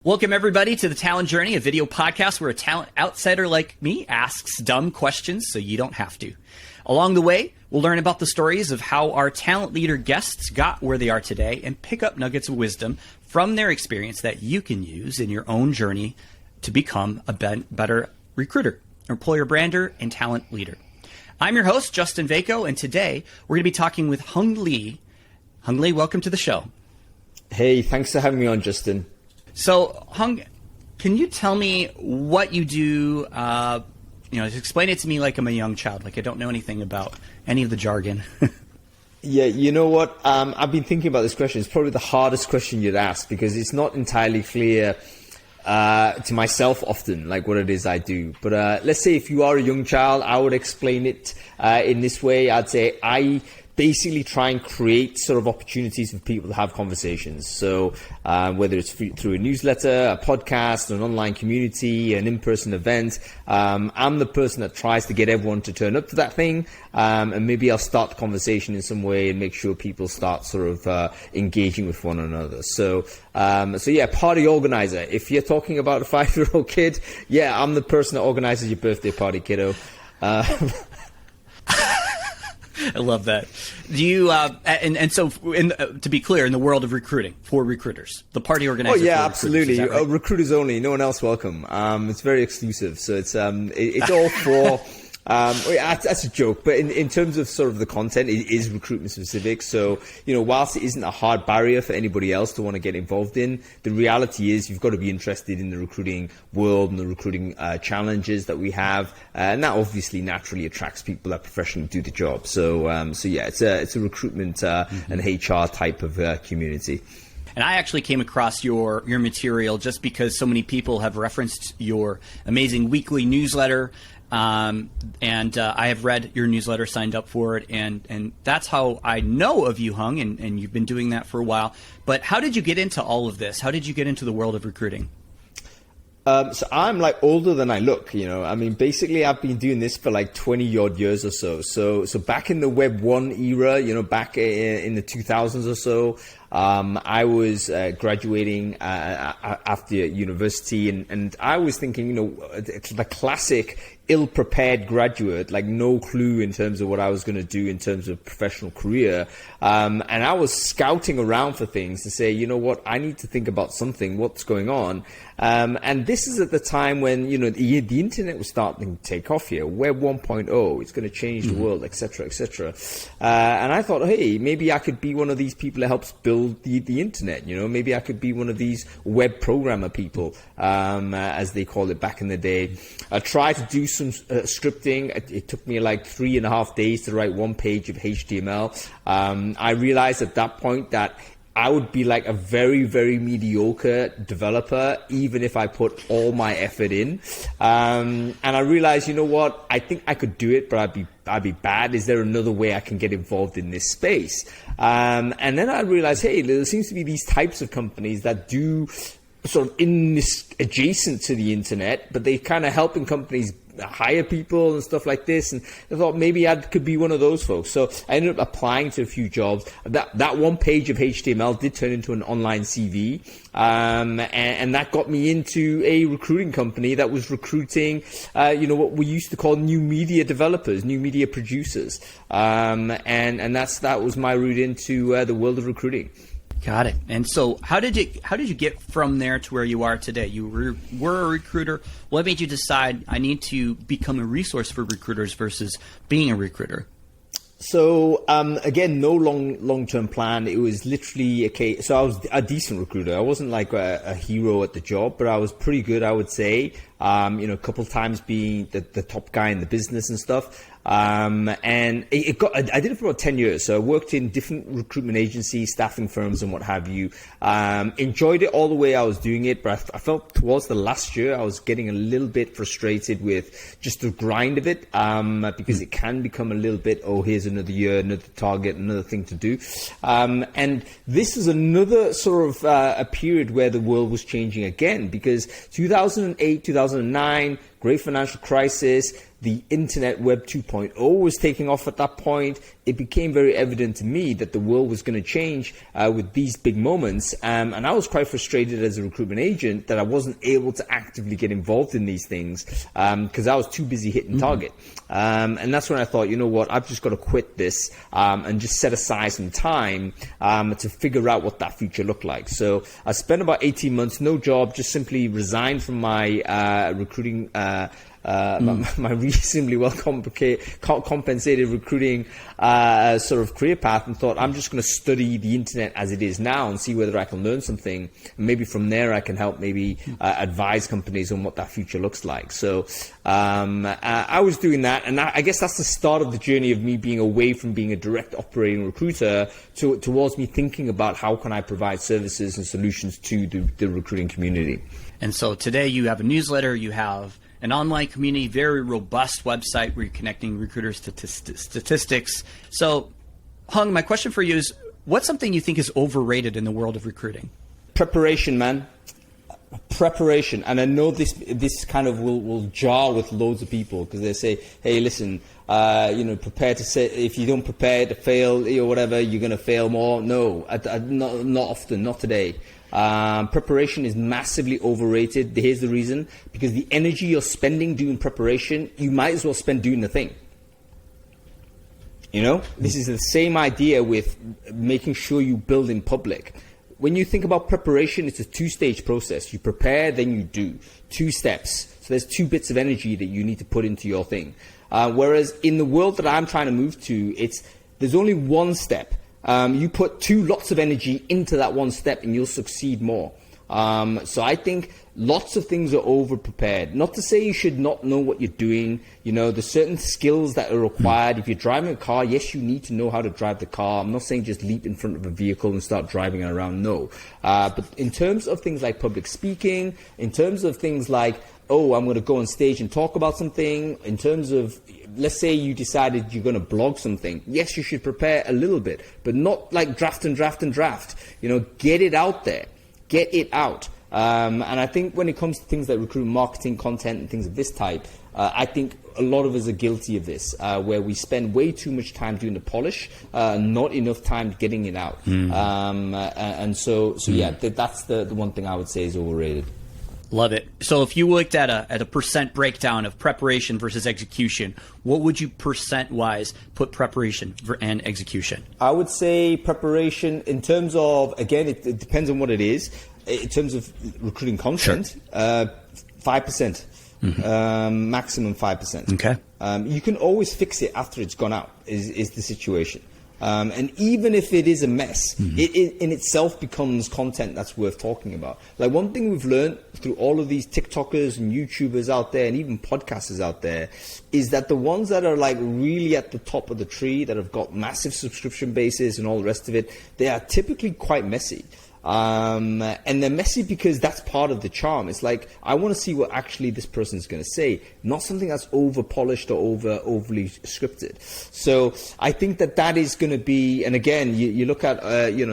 Welcome, everybody, to The Talent Journey, a video podcast where a talent outsider like me asks dumb questions so you don't have to. Along the way, we'll learn about the stories of how our talent leader guests got where they are today and pick up nuggets of wisdom from their experience that you can use in your own journey to become a better recruiter, employer brander, and talent leader. I'm your host, Justin Vajko, and today we're going to be talking with Hung Lee. Hung Lee, welcome to the show. Hey, thanks for having me on, Justin. So, Hung, can you tell me what you do? Explain it to me like I'm a young child, like I don't know anything about any of the jargon. Yeah, you know what? I've been thinking about this question. It's probably the hardest question you'd ask because it's not entirely clear to myself often, like what it is I do. But let's say if you are a young child, I would explain it in this way. I'd say I basically try and create sort of opportunities for people to have conversations. So whether it's through a newsletter, a podcast, an online community, an in-person event, I'm the person that tries to get everyone to turn up to that thing. And maybe I'll start the conversation in some way and make sure people start sort of engaging with one another. So yeah, party organizer. If you're talking about a 5-year-old kid, yeah, I'm the person that organizes your birthday party, kiddo. I love that. Do you to be clear, in the world of recruiting for recruiters, the party organizer? Oh yeah, for absolutely. Right? Recruiters only, no one else welcome. It's very exclusive, so it's all for. That's a joke, but in terms of sort of the content, it is recruitment specific. So, whilst it isn't a hard barrier for anybody else to want to get involved in, the reality is you've got to be interested in the recruiting world and the recruiting challenges that we have. And that obviously naturally attracts people that professionally do the job. So yeah, it's a recruitment and HR type of community. And I actually came across your material just because so many people have referenced your amazing weekly newsletter. And I have read your newsletter, signed up for it, and that's how I know of you, Hung, and you've been doing that for a while. But how did you get into all of this? How did you get into the world of recruiting? So I'm like older than I look, I mean, basically I've been doing this for like 20 odd years or so. So back in the Web 1 era, back in the 2000s or so, I was graduating after university, and I was thinking, the classic ill-prepared graduate, like no clue in terms of what I was going to do in terms of professional career. And I was scouting around for things to say, you know what, I need to think about something, what's going on. And this is at the time when, the internet was starting to take off here, Web 1.0, it's going to change the world, et cetera, et cetera. And I thought, hey, maybe I could be one of these people that helps build the internet, maybe I could be one of these web programmer people, as they call it back in the day. I tried to do some scripting. It took me like 3.5 days to write one page of HTML. I realized at that point that I would be like a very, very mediocre developer, even if I put all my effort in. And I realized, you know what? I think I could do it, but I'd be bad. Is there another way I can get involved in this space? And then I realized, hey, there seems to be these types of companies that do sort of in this adjacent to the internet, but they kind of helping companies hire people and stuff like this. And I thought maybe I could be one of those folks. So I ended up applying to a few jobs. That one page of HTML did turn into an online CV. And that got me into a recruiting company that was recruiting, what we used to call new media developers, new media producers. And that was my route into the world of recruiting. Got it. And so how did you get from there to where you are today? You were a recruiter. What made you decide I need to become a resource for recruiters versus being a recruiter? So again, no long-term plan. It was literally okay. So I was a decent recruiter. I wasn't like a hero at the job, but I was pretty good, I would say. A couple of times being the top guy in the business and stuff. And I did it for about 10 years. So I worked in different recruitment agencies, staffing firms and what have you. Enjoyed it all the way I was doing it, but I felt towards the last year, I was getting a little bit frustrated with just the grind of it, because it can become a little bit, here's another year, another target, another thing to do. And this is another sort of a period where the world was changing again, because 2008, 2009, great financial crisis. The internet web 2.0 was taking off at that point. It became very evident to me that the world was going to change with these big moments. And I was quite frustrated as a recruitment agent that I wasn't able to actively get involved in these things because I was too busy hitting target. And that's when I thought, you know what, I've just got to quit this and just set aside some time to figure out what that future looked like. So I spent about 18 months, no job, just simply resigned from my recruiting my reasonably well compensated recruiting sort of career path, and thought I'm just going to study the internet as it is now and see whether I can learn something. And maybe from there I can help maybe advise companies on what that future looks like. So I was doing that, and I guess that's the start of the journey of me being away from being a direct operating recruiter towards me thinking about how can I provide services and solutions to the recruiting community. And so today you have a newsletter, you have an online community, very robust website where you're connecting recruiters to statistics. So, Hung, my question for you is, what's something you think is overrated in the world of recruiting? Preparation, man. Preparation. And I know this kind of will jar with loads of people because they say, hey, listen, prepare to say, if you don't prepare to fail or whatever, you're going to fail more. No, not often, not today. Preparation is massively overrated. Here's the reason: because the energy you're spending doing preparation, you might as well spend doing the thing. This is the same idea with making sure you build in public. When you think about preparation, it's a two-stage process. You prepare, then you do. 2 steps. So there's 2 bits of energy that you need to put into your thing. Whereas in the world that I'm trying to move to, there's only 1 step. You put lots of energy into that 1 step and you'll succeed more. So I think lots of things are over prepared. Not to say you should not know what you're doing. There's certain skills that are required. If you're driving a car, yes, you need to know how to drive the car. I'm not saying just leap in front of a vehicle and start driving it around. No. But in terms of things like public speaking, in terms of things like, I'm going to go on stage and talk about something, in terms of, let's say you decided you're going to blog something. Yes, you should prepare a little bit, but not like draft. Get it out there. Get it out. And I think when it comes to things like recruitment marketing, content, and things of this type, I think a lot of us are guilty of this, where we spend way too much time doing the polish, not enough time getting it out. That's the one thing I would say is overrated. Love it. So if you looked at a percent breakdown of preparation versus execution, what would you percent-wise put preparation and execution? I would say preparation in terms of, again, it depends on what it is. In terms of recruiting content, sure. 5%. Maximum 5%. Okay. You can always fix it after it's gone out, is the situation. And even if it is a mess, it in itself becomes content that's worth talking about. Like, one thing we've learned through all of these TikTokers and YouTubers out there and even podcasters out there is that the ones that are like really at the top of the tree, that have got massive subscription bases and all the rest of it, they are typically quite messy. And they're messy because that's part of the charm. It's like, I want to see what actually this person's going to say, not something that's over polished or overly scripted. So I think that is going to be, and again, you look at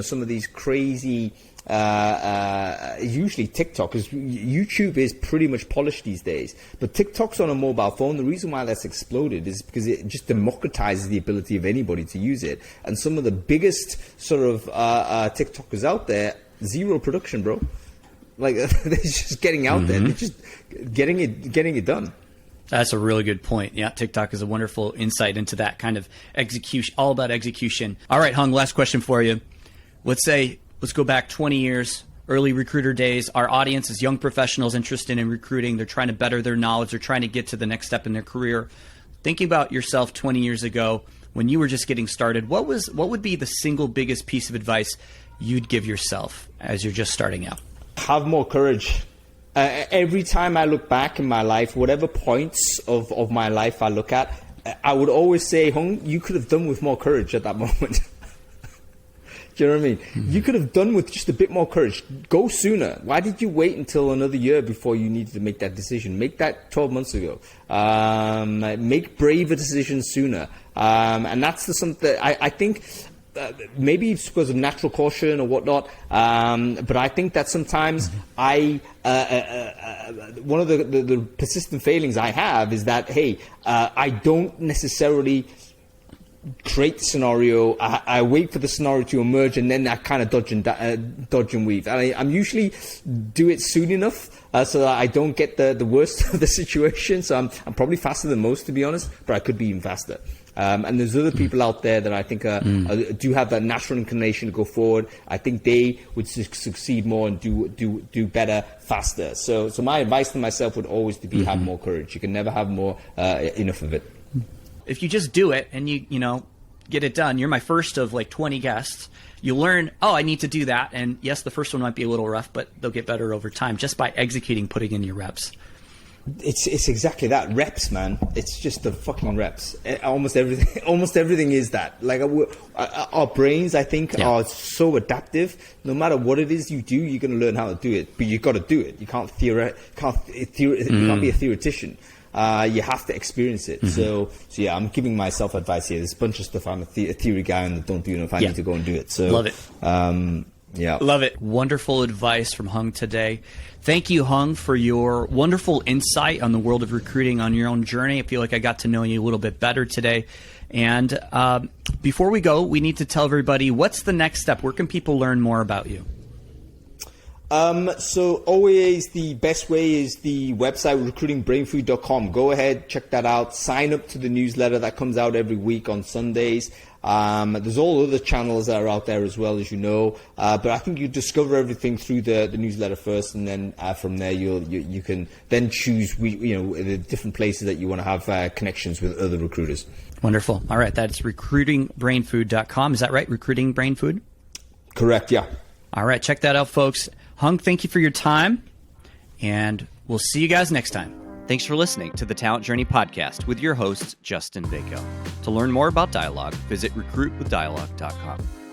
some of these crazy usually TikTok, because YouTube is pretty much polished these days, but TikTok's on a mobile phone. The reason why that's exploded is because it just democratizes the ability of anybody to use it. And some of the biggest sort of TikTokers out there, zero production, bro. Like, they're just getting out there, they're just getting it done. That's a really good point. Yeah, TikTok is a wonderful insight into that kind of execution, all about execution. All right, Hung, last question for you. Let's go back 20 years, early recruiter days. Our audience is young professionals interested in recruiting. They're trying to better their knowledge. They're trying to get to the next step in their career. Thinking about yourself 20 years ago when you were just getting started, what would be the single biggest piece of advice you'd give yourself as you're just starting out? Have more courage. Every time I look back in my life, whatever points of my life I look at, I would always say, Hung, you could have done with more courage at that moment. Do you know what I mean? You could have done with just a bit more courage. Go sooner. Why did you wait until another year before you needed to make that decision? Make that 12 months ago. Make braver decisions sooner. And that's something I think maybe it's because of natural caution or whatnot. But I think that sometimes one of the persistent failings I have is that, hey, I don't necessarily create the scenario. I wait for the scenario to emerge, and then I kind of dodge and weave. I'm usually do it soon enough so that I don't get the worst of the situation. So I'm probably faster than most, to be honest, but I could be even faster. And there's other people out there that I think do have that natural inclination to go forward. I think they would succeed more and do better faster. So my advice to myself would always be have more courage. You can never have more enough of it. If you just do it and you know, get it done, you're my first of like 20 guests. You learn, oh, I need to do that. And yes, the first one might be a little rough, but they'll get better over time just by executing, putting in your reps. It's exactly that. Reps, man. It's just the fucking reps. Almost everything is that. Like our brains, I think, are so adaptive. No matter what it is you do, you're going to learn how to do it. But you got to do it. You can't you can't be a theoretician. You have to experience it. So yeah, I'm giving myself advice here. There's a bunch of stuff I'm a theory guy and don't do enough. I need to go and do it. So love it. Yeah. Love it. Wonderful advice from Hung today. Thank you, Hung, for your wonderful insight on the world of recruiting on your own journey. I feel like I got to know you a little bit better today. And before we go, we need to tell everybody, what's the next step? Where can people learn more about you? So always the best way is the website, recruitingbrainfood.com. Go ahead, check that out. Sign up to the newsletter that comes out every week on Sundays. There's all other channels that are out there as well, as you know. But I think you discover everything through the newsletter first, and then from there you can then choose the different places that you want to have connections with other recruiters. Wonderful. All right, that's recruitingbrainfood.com. Is that right? Recruiting Brainfood? Correct. Yeah. All right, check that out, folks. Hung, thank you for your time, and we'll see you guys next time. Thanks for listening to the Talent Journey podcast with your host, Justin Vajko. To learn more about Dialog, visit recruitwithdialog.com.